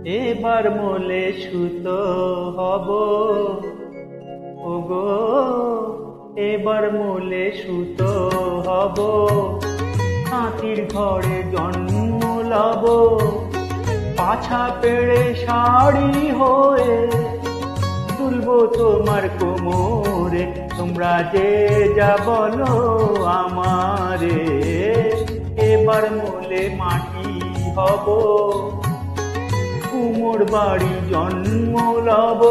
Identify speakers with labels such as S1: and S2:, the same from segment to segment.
S1: এবার মোলে সুতো হব ওগো, এবার মোলে সুতো হব, হাতির ঘরে জন্ম লব, পাছা পেড়ে শাড়ি হয়ে তুলবো তোমার কোমরে। তোমরা যে যা বলো আমারে, এবার মোলে মাটি হব, কুমোর বাড়ি জন্ম লব,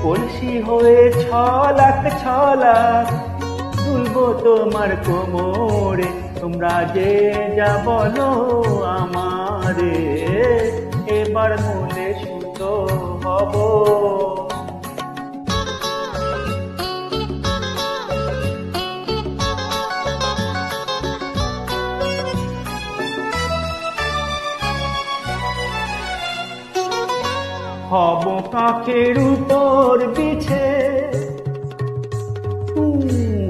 S1: কলসি হয়ে ছলাক ছলাক তুলবো তোমার কোমরে। তোমরা যে যা বলো আমারে, এবার মোলে সুতো হব। হব কাঁখের উপর বিছে,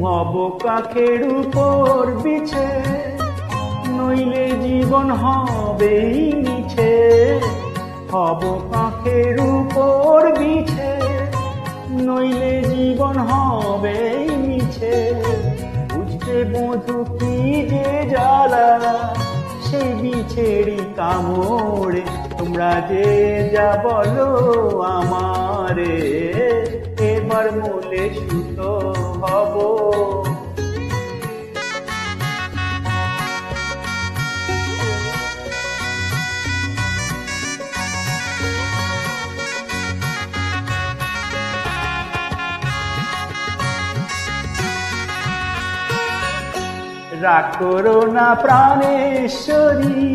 S1: হব কাঁখের উপর বিছে, নইলে জীবন হবেই মিছে। হব কাঁখের উপর বিছে, নইলে জীবন হবেই মিছে। বুঝতে বধূ কি যে জ্বালা সেই বিছেরি কামড়ে। তোমরা যে যা বলো আমারে, এবার মোলে সুতো হব। রাগ করো না প্রাণেশ্বরী,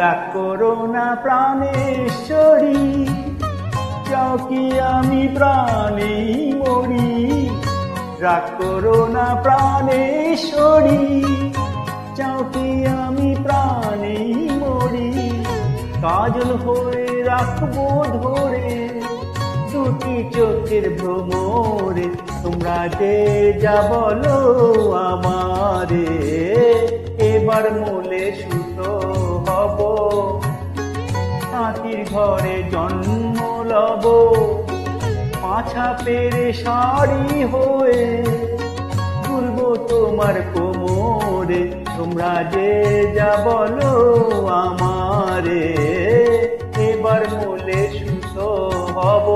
S1: রাগ করো না প্রাণেশ্বরী, চাও কি আমি প্রাণে মরি। রাগ করো না প্রাণেশ্বরী, চাও কি আমি প্রাণে মরি। কাজল হয়ে রাখবো ধরে দুটি চোখের ভ্রমরে। তোমরা যে যা বলো আমারে, এবার মোলে সুতো হব, হাতির ঘরে জন্ম লব, পাছা পেড়ে শাড়ি হয়ে তুলবো তোমার কোমরে। তোমরা যে যা বলো আমারে, এবার মোলে সুতো হব।